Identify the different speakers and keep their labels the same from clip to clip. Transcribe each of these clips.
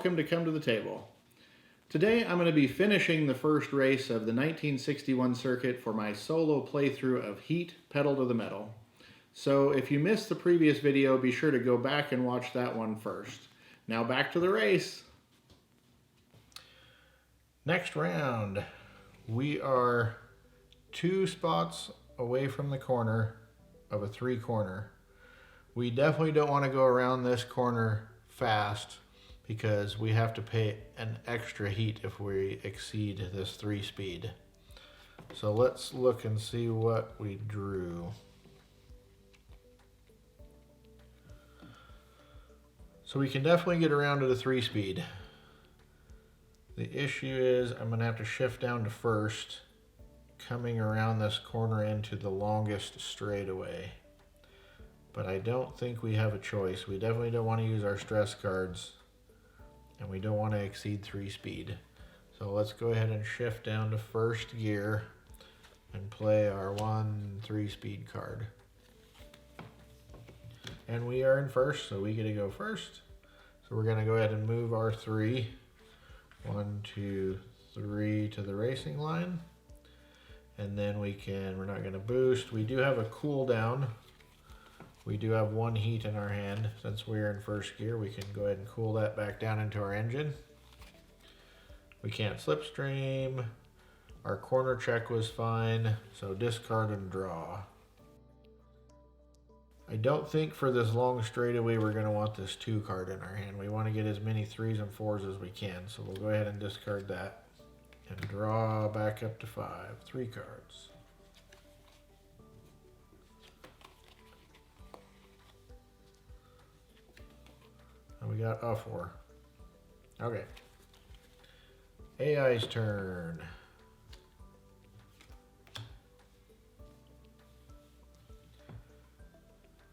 Speaker 1: welcome to Come to the Table. Today I'm going to be finishing the first race of the 1961 circuit for my solo playthrough of Heat Pedal to the Metal. So if you missed the previous video, be sure to go back and watch that one first. Now back to the race. Next round, we are 2 spots away from the corner of a 3-corner. We definitely don't want to go around this corner fast because we have to pay an extra heat if we exceed this 3-speed. So let's look and see what we drew. So we can definitely get around to the 3-speed. The issue is I'm going to have to shift down to first, coming around this corner into the longest straightaway. But I don't think we have a choice. We definitely don't want to use our stress cards, and we don't want to exceed 3-speed. So let's go ahead and shift down to first gear and play our 1 3-speed card. And we are in first, so we get to go first. So we're going to go ahead and move our 3. 1, 2, 3 to the racing line. And then we're not going to boost. We do have a cooldown. We do have 1 heat in our hand. Since we're in first gear, we can go ahead and cool that back down into our engine. We can't slipstream. Our corner check was fine, so discard and draw. I don't think for this long straightaway we're going to want this 2 card in our hand. We want to get as many 3s and 4s as we can, so we'll go ahead and discard that and draw back up to 5. 3 cards. And we got a 4. Okay. AI's turn.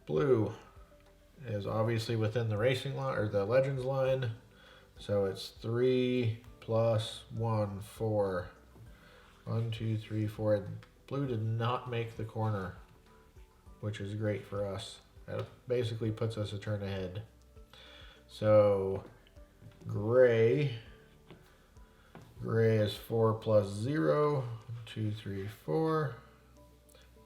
Speaker 1: Blue is obviously within the racing line or the Legends line, so it's 3 plus 1, 4. 1, 2, 3, 4. Blue did not make the corner, which is great for us. That basically puts us a turn ahead. So gray is 4 plus 0. 2, 3, 4.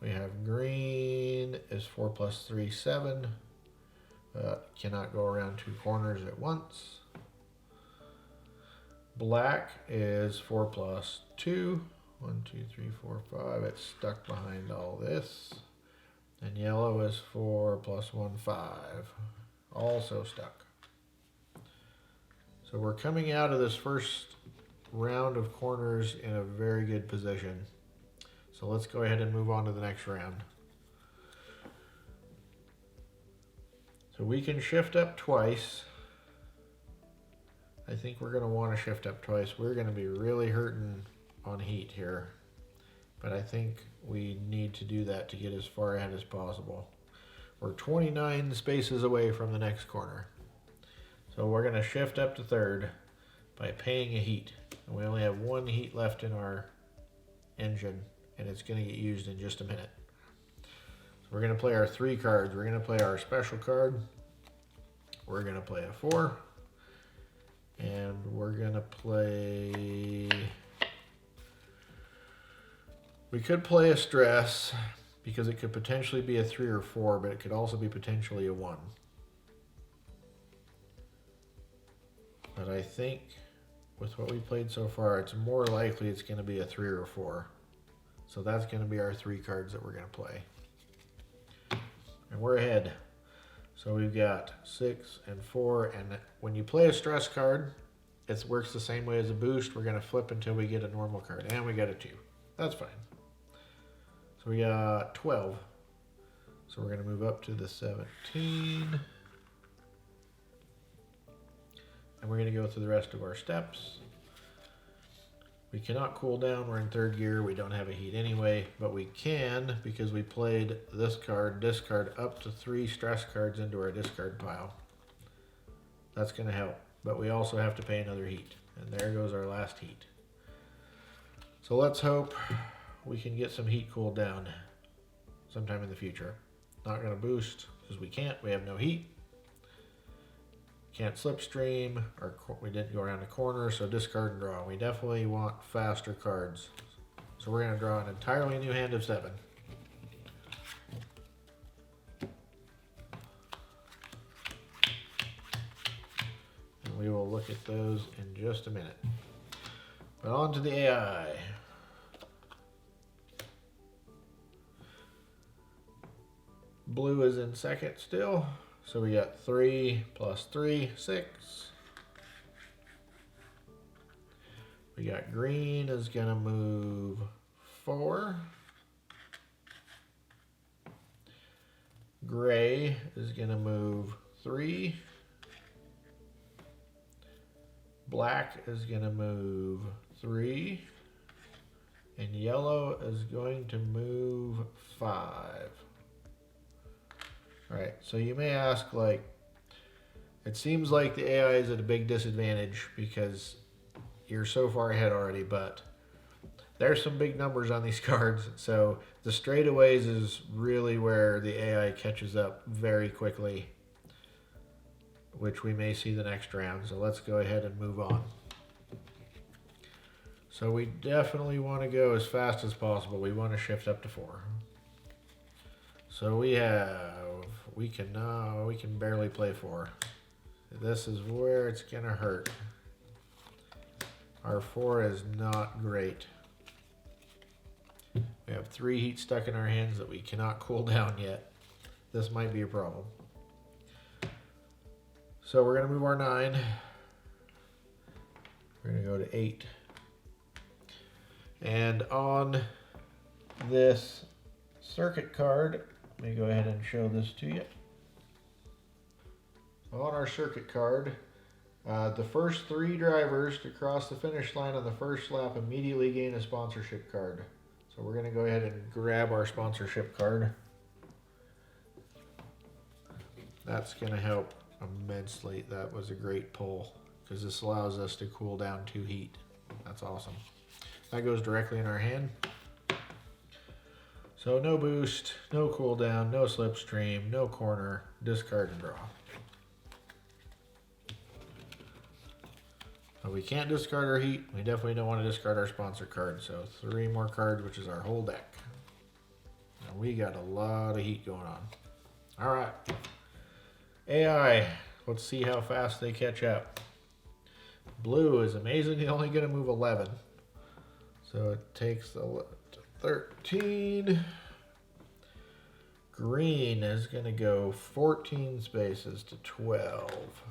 Speaker 1: We have green is 4 plus 3, 7. Cannot go around 2 corners at once. Black is 4 plus 2. 1, 2, 3, 4, 5. It's stuck behind all this. And yellow is 4 plus 1, 5. Also stuck. So we're coming out of this first round of corners in a very good position. So let's go ahead and move on to the next round. So we can shift up twice. I think we're going to want to shift up twice. We're going to be really hurting on heat here. But I think we need to do that to get as far ahead as possible. We're 29 spaces away from the next corner. So we're going to shift up to third by paying a heat. And we only have 1 heat left in our engine, and it's going to get used in just a minute. So we're going to play our 3 cards. We're going to play our special card. We're going to play a 4. And we're going to play... We could play a stress because it could potentially be a 3 or 4, but it could also be potentially a 1. But I think with what we played so far, it's more likely it's going to be a 3 or 4. So that's going to be our 3 cards that we're going to play. And we're ahead. So we've got 6 and 4. And when you play a stress card, it works the same way as a boost. We're going to flip until we get a normal card. And we got a 2. That's fine. So we got 12. So we're going to move up to the 17. And we're going to go through the rest of our steps. We cannot cool down. We're in third gear. We don't have a heat anyway, but we can because we played this card, discard up to 3 stress cards into our discard pile. That's going to help, but we also have to pay another heat. And there goes our last heat. So let's hope we can get some heat cooled down sometime in the future. Not going to boost because we can't. We have no heat. can't slipstream, we didn't go around the corner, so discard and draw. We definitely want faster cards. So we're going to draw an entirely new hand of 7. And we will look at those in just a minute. But on to the AI. Blue is in second still. So we got 3 plus 3, 6. We got green is going to move 4. Gray is going to move 3. Black is going to move 3. And yellow is going to move 5. Alright, so you may ask, like, it seems like the AI is at a big disadvantage because you're so far ahead already, but there's some big numbers on these cards. So the straightaways is really where the AI catches up very quickly, which we may see the next round. So let's go ahead and move on. So we definitely want to go as fast as possible. We want to shift up to 4. So we can barely play 4. This is where it's gonna hurt. Our 4 is not great. We have 3 heat stuck in our hands that we cannot cool down yet. This might be a problem. So we're gonna move our 9. We're gonna go to 8. And on this circuit card, let me go ahead and show this to you. On our circuit card, the first 3 drivers to cross the finish line on the first lap immediately gain a sponsorship card. So we're going to go ahead and grab our sponsorship card. That's going to help immensely. That was a great pull because this allows us to cool down 2 heat. That's awesome. That goes directly in our hand. So no boost, no cooldown, no slipstream, no corner, discard and draw. But we can't discard our heat. We definitely don't want to discard our sponsor card. So 3 more cards, which is our whole deck. And we got a lot of heat going on. All right. AI, let's see how fast they catch up. Blue is amazingly only going to move 11. So it takes 11 to 13. Green is going to go 14 spaces to 12.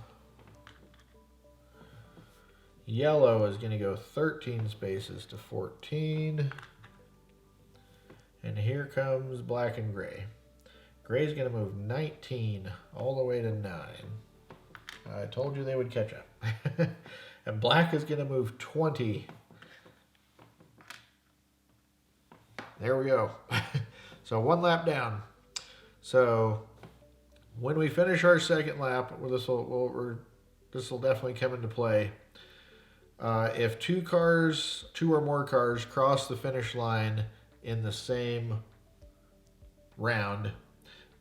Speaker 1: Yellow is going to go 13 spaces to 14. And here comes black and gray. Gray is going to move 19 all the way to 9. I told you they would catch up. And black is going to move 20. There we go. So 1 lap down. So when we finish our second lap, this will definitely come into play. If 2 or more cars cross the finish line in the same round,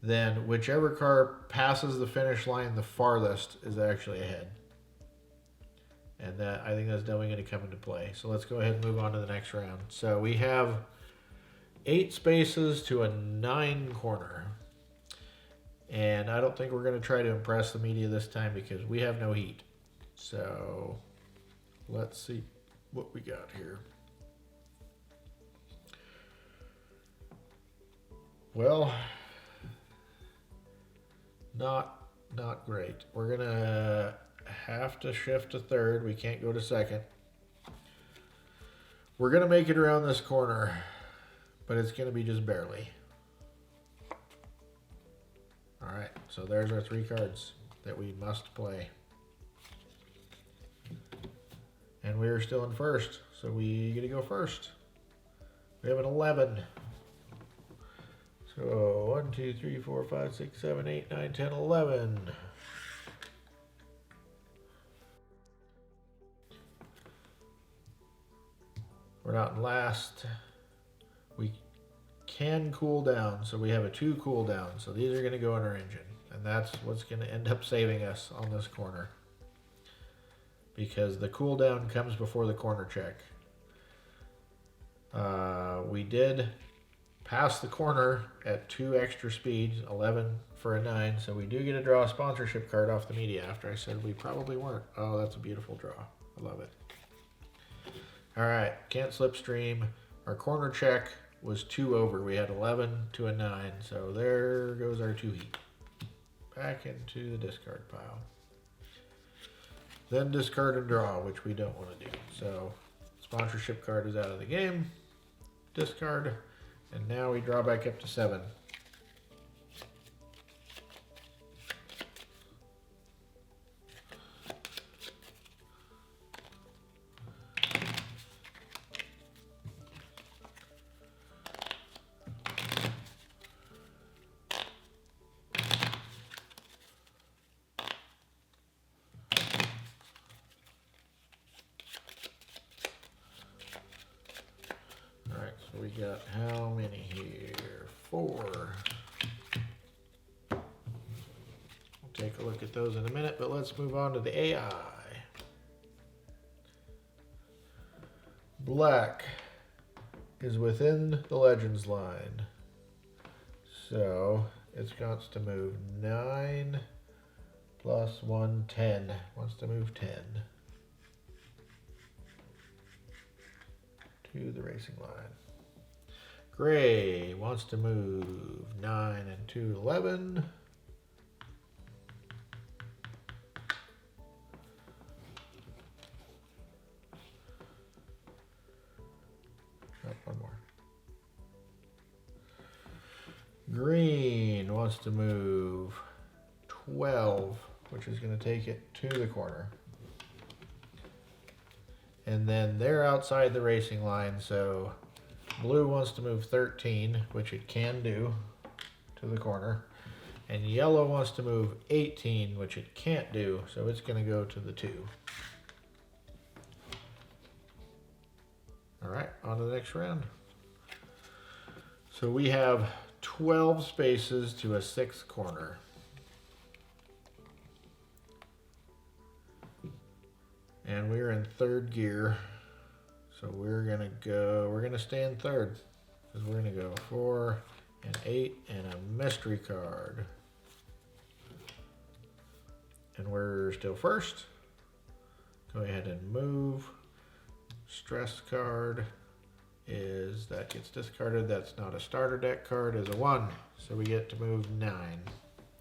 Speaker 1: then whichever car passes the finish line the farthest is actually ahead. And I think that's definitely going to come into play. So let's go ahead and move on to the next round. So we have 8 spaces to a 9 corner. And I don't think we're going to try to impress the media this time because we have no heat. So let's see what we got here. Well, not great. We're going to have to shift to 3rd. We can't go to 2nd. We're going to make it around this corner, but it's going to be just barely. All right, so there's our 3 cards that we must play. And we're still in first, so we get to go first. We have an 11. So 1, 2, 3, 4, 5, 6, 7, 8, 9, 10, 11. We're not in last. We can cool down, so we have a 2 cooldown. So these are going to go in our engine. And that's what's going to end up saving us on this corner. Because the cooldown comes before the corner check. We did pass the corner at 2 extra speeds, 11 for a 9. So we do get to draw a sponsorship card off the media after I said we probably weren't. Oh, that's a beautiful draw. I love it. All right, can't slipstream. Our corner check was 2 over. We had 11 to a 9. So there goes our 2 heat. Back into the discard pile. Then discard and draw, which we don't want to do. So sponsorship card is out of the game. Discard. And now we draw back up to 7. So we got how many here? 4. We'll take a look at those in a minute, but let's move on to the AI. Black is within the Legends line. So it's got to move 9 plus 1, 10. Wants to move 10 to the racing line. Gray wants to move 9 and 2, 11. Oh, one more. Green wants to move 12, which is going to take it to the corner. And then they're outside the racing line, so blue wants to move 13, which it can do, to the corner. And yellow wants to move 18, which it can't do, so it's going to go to the 2. All right, on to the next round. So we have 12 spaces to a 6th corner. And we're in 3rd gear. So we're gonna stay in 3rd. Because we're gonna go 4 and 8 and a mystery card. And we're still 1st. Go ahead and move. Stress card that gets discarded. That's not a starter deck card, is a 1. So we get to move 9.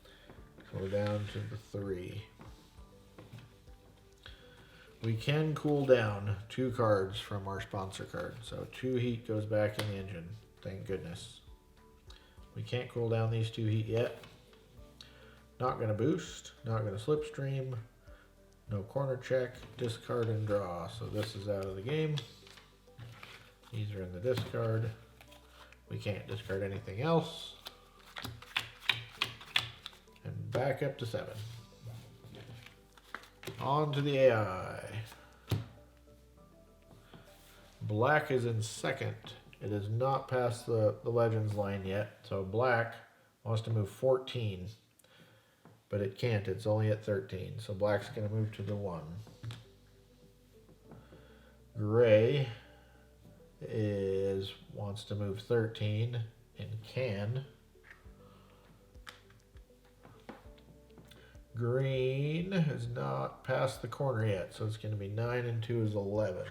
Speaker 1: So we're down to the 3. We can cool down 2 cards from our sponsor card. So 2 heat goes back in the engine. Thank goodness. We can't cool down these 2 heat yet. Not going to boost. Not going to slipstream. No corner check. Discard and draw. So this is out of the game. These are in the discard. We can't discard anything else. And back up to 7. On to the AI. Black is in 2nd. It is not past the Legends line yet. So black wants to move 14. But it can't. It's only at 13. So black's going to move to the 1. Gray wants to move 13 and can. Green has not passed the corner yet, so it's going to be 9 and 2 is 11.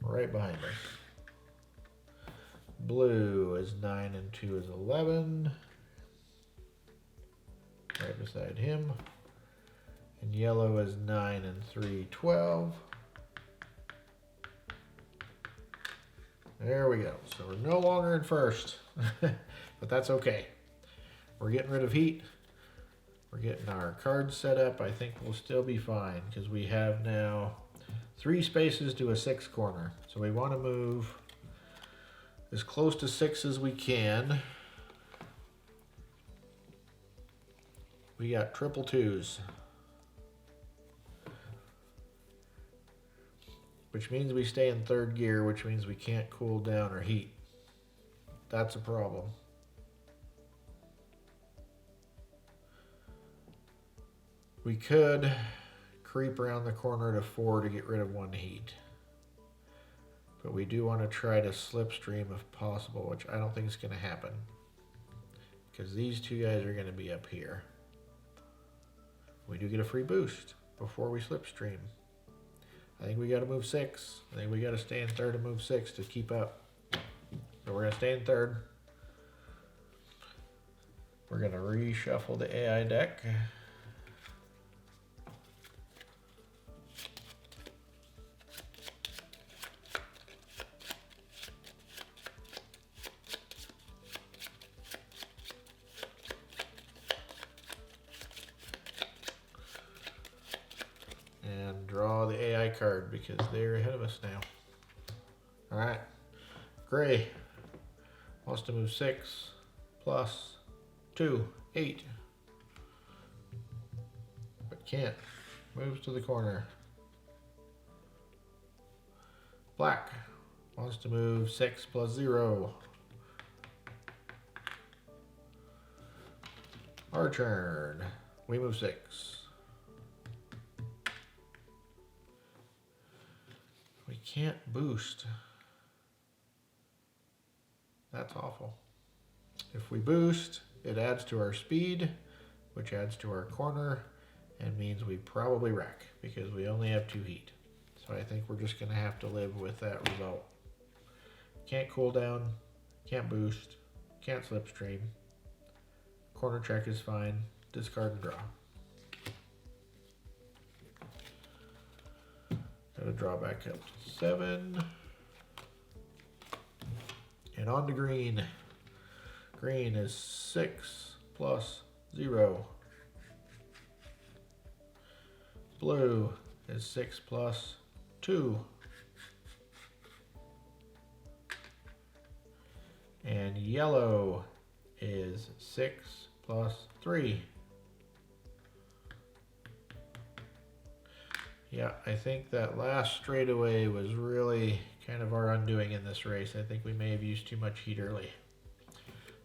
Speaker 1: Right behind us. Blue is 9 and 2 is 11. Right beside him. And yellow is 9 and 3, 12. There we go. So we're no longer in 1st, but that's okay. We're getting rid of heat. We're getting our cards set up. I think we'll still be fine because we have now 3 spaces to a 6th corner. So we want to move as close to 6 as we can. We got triple 2s. Which means we stay in 3rd gear, which means we can't cool down or heat. That's a problem. We could creep around the corner to 4 to get rid of 1 heat. But we do want to try to slipstream if possible, which I don't think is going to happen. Because these two guys are going to be up here. We do get a free boost before we slipstream. I think we got to move 6. I think we got to stay in third and move 6 to keep up. So we're going to stay in third. We're going to reshuffle the AI deck. And draw the AI card because they're ahead of us now. Alright. Gray wants to move 6 plus 2, 8. But can't. Moves to the corner. Black wants to move 6 plus 0. Our turn. We move 6. We can't boost. That's awful. If we boost, it adds to our speed, which adds to our corner, and means we probably wreck because we only have 2 heat. So I think we're just going to have to live with that result. Can't cool down, can't boost, can't slipstream. Corner check is fine. Discard and draw. Gotta draw back up to 7. And on to green. Green is 6 plus 0. Blue is 6 plus 2. And yellow is 6 plus 3. Yeah, I think that last straightaway was really kind of our undoing in this race. I think we may have used too much heat early.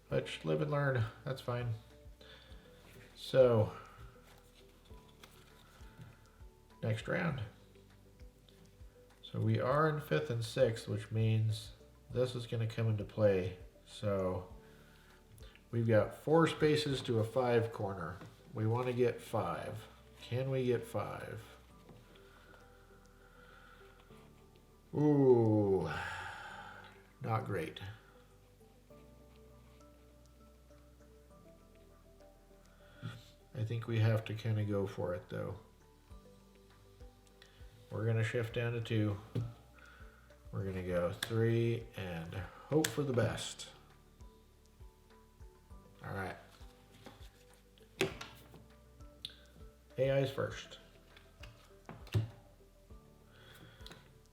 Speaker 1: But live and learn, that's fine. So, next round. So we are in 5th and 6th, which means this is going to come into play. So we've got 4 spaces to a 5 corner. We want to get 5. Can we get 5? Ooh, not great. I think we have to kind of go for it though. We're going to shift down to 2. We're going to go 3 and hope for the best. All right. AI's first.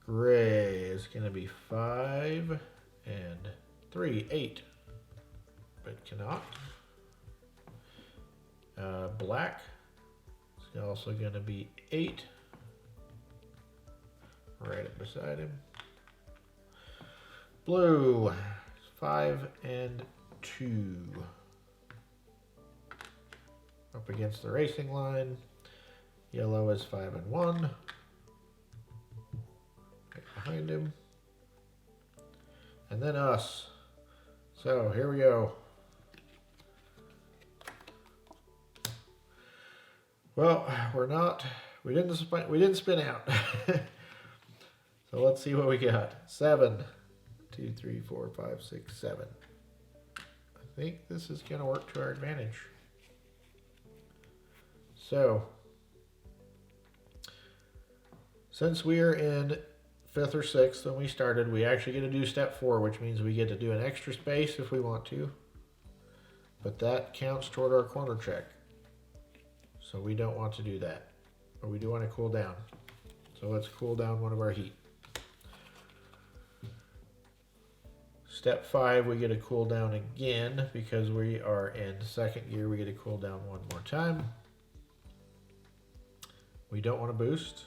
Speaker 1: Gray is going to be 5 and 3, 8. But cannot. Black is also going to be 8. Right up beside him. Blue is 5 and 2. Up against the racing line. Yellow is 5 and 1. Right behind him. And then us. So here we go. Well, we didn't spin out. So let's see what we got. 7. 2, 3, 4, 5, 6, 7. I think this is going to work to our advantage. So, since we are in 5th or 6th when we started, we actually get to do step 4, which means we get to do an extra space if we want to. But that counts toward our corner check. So we don't want to do that. But we do want to cool down. So let's cool down one of our heat. Step 5, we get to cool down again because we are in 2nd gear. We get to cool down one more time. We don't want to boost,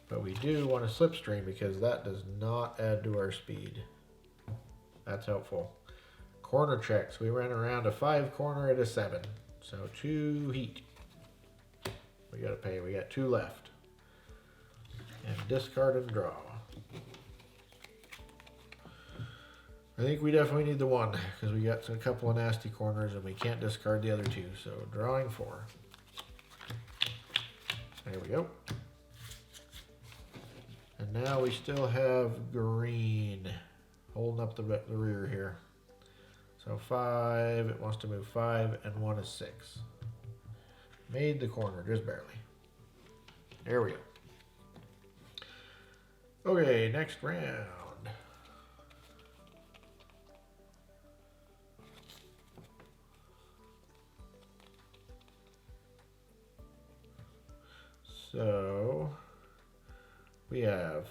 Speaker 1: but we do want to slipstream because that does not add to our speed. That's helpful. Corner checks. We ran around a 5 corner at a 7. So 2 heat. We got to pay. We got 2 left. And discard and draw. I think we definitely need the 1 because we got a couple of nasty corners and we can't discard the other 2. So drawing 4. There we go. And now we still have green holding up the rear here. So 5, it wants to move 5, and 1 is 6. Made the corner, just barely. There we go. Okay, next round. So we have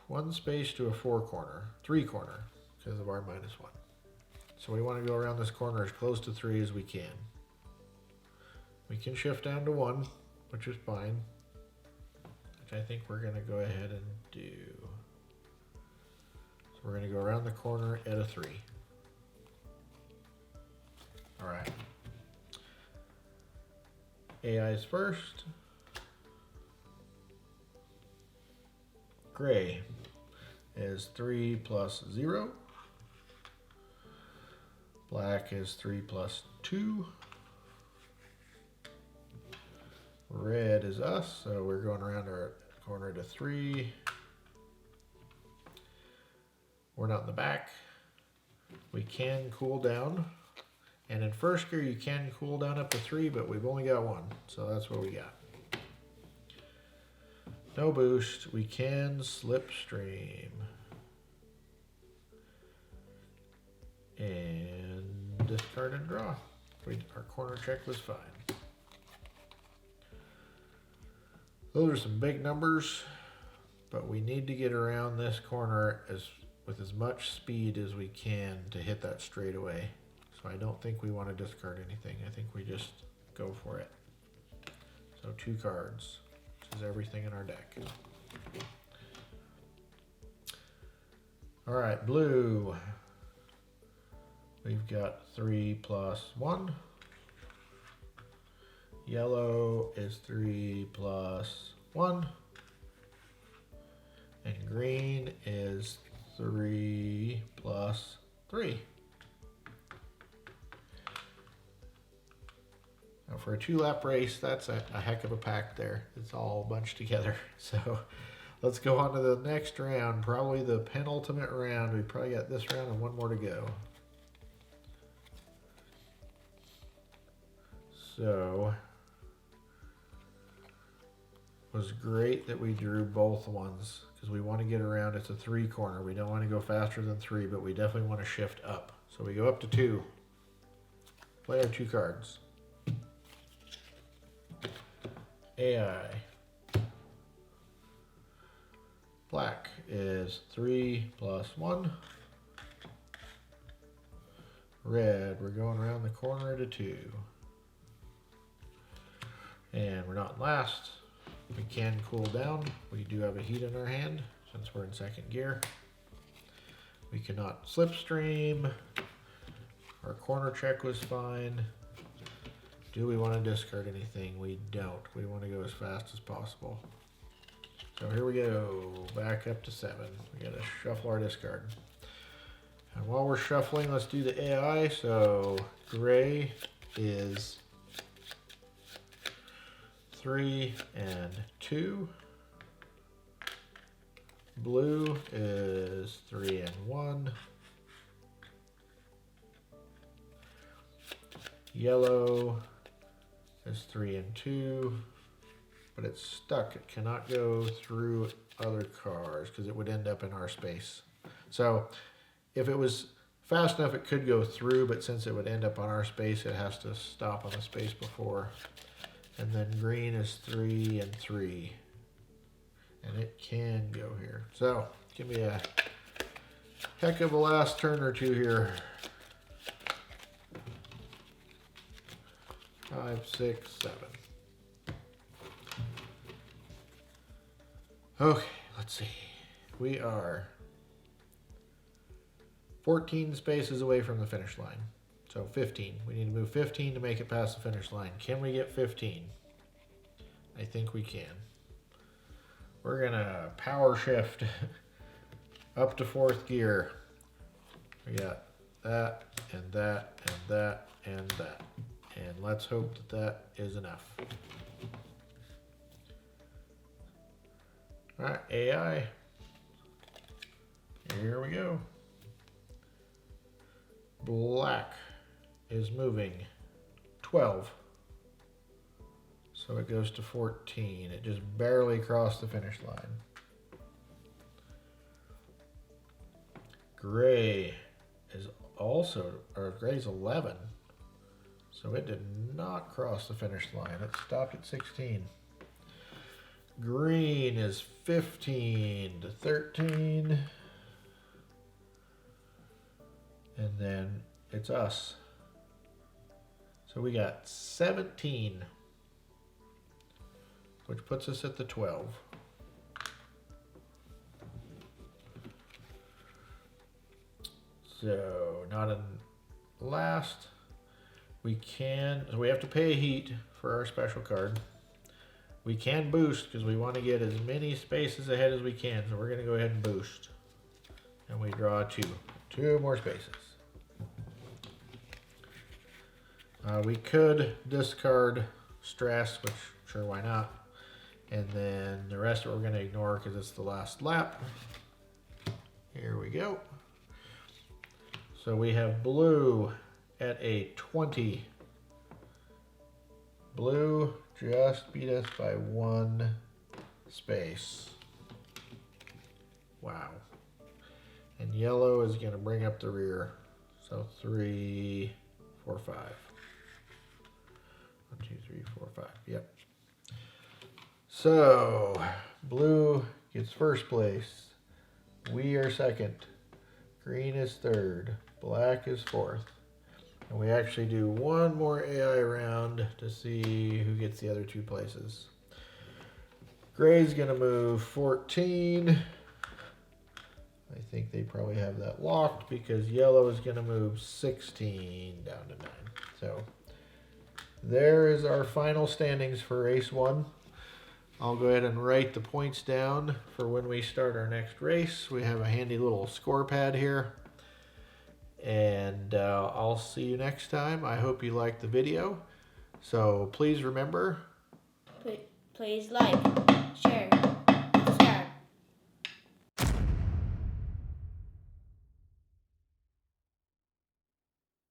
Speaker 1: 1 space to a 4 corner, 3 corner, because of our -1. So we want to go around this corner as close to 3 as we can. We can shift down to 1, which is fine, which I think we're going to go ahead and do. So we're going to go around the corner at a 3. All right. AI's first. Gray is 3 plus 0. Black is 3 plus 2. Red is us, so we're going around our corner to 3. We're not in the back. We can cool down. And in first gear, you can cool down up to 3, but we've only got 1, so that's what we got. No boost. We can slipstream. And discard and draw. Our corner check was fine. Those are some big numbers, but we need to get around this corner with as much speed as we can to hit that straightaway. So I don't think we want to discard anything. I think we just go for it. So 2 cards. This is everything in our deck. All right, blue. We've got 3 plus 1. Yellow is 3 plus 1. And green is 3 plus 3. Now for a 2-lap race, that's a heck of a pack there. It's all bunched together. So let's go on to the next round, probably the penultimate round. We probably got this round and 1 more to go. So it was great that we drew both ones because we want to get around. It's a 3 corner. We don't want to go faster than 3, but we definitely want to shift up. So we go up to 2. Play our 2 cards. AI. Black is 3 plus 1. Red, we're going around the corner at a 2. And we're not last. We can cool down. We do have a heat in our hand since we're in 2nd gear. We cannot slipstream. Our corner check was fine. Do we want to discard anything? We don't. We want to go as fast as possible. So here we go. Back up to 7. We got to shuffle our discard. And while we're shuffling, let's do the AI. So gray is 3 and 2. Blue is 3 and 1. Yellow is 3 and 2. But it's stuck. It cannot go through other cars because it would end up in our space. So if it was fast enough, it could go through, but since it would end up on our space, it has to stop on the space before. And then green is 3 and 3. And it can go here. So give me a heck of a last turn or 2 here. 5, 6, 7. Okay, let's see. We are 14 spaces away from the finish line. So 15. We need to move 15 to make it past the finish line. Can we get 15? I think we can. We're gonna power shift up to 4th gear. We got that and that and that and that. And let's hope that that is enough. All right, AI. Here we go. Black is moving 12. So it goes to 14. It just barely crossed the finish line. Gray is also, or gray's 11. So it did not cross the finish line. It stopped at 16. Green is 15 to 13. And then it's us. So we got 17, which puts us at the 12. So not in last. We have to pay a heat for our special card. We can boost because we want to get as many spaces ahead as we can. So we're going to go ahead and boost. And we draw 2 more spaces. We could discard stress, which sure, why not? And then the rest of it we're going to ignore because it's the last lap. Here we go. So we have blue at a 20. Blue just beat us by 1 space. Wow. And yellow is going to bring up the rear. So 3, 4, 5. 1, 2, 3, 4, 5. Yep. So blue gets 1st place. We are 2nd. Green is 3rd. Black is 4th. And we actually do 1 more AI round to see who gets the other 2 places. Gray's going to move 14. I think they probably have that locked because yellow is going to move 16 down to 9. So there is our final standings for race 1. I'll go ahead and write the points down for when we start our next race. We have a handy little score pad here. And I'll see you next time. I hope you liked the video. So please remember.
Speaker 2: Please like, share.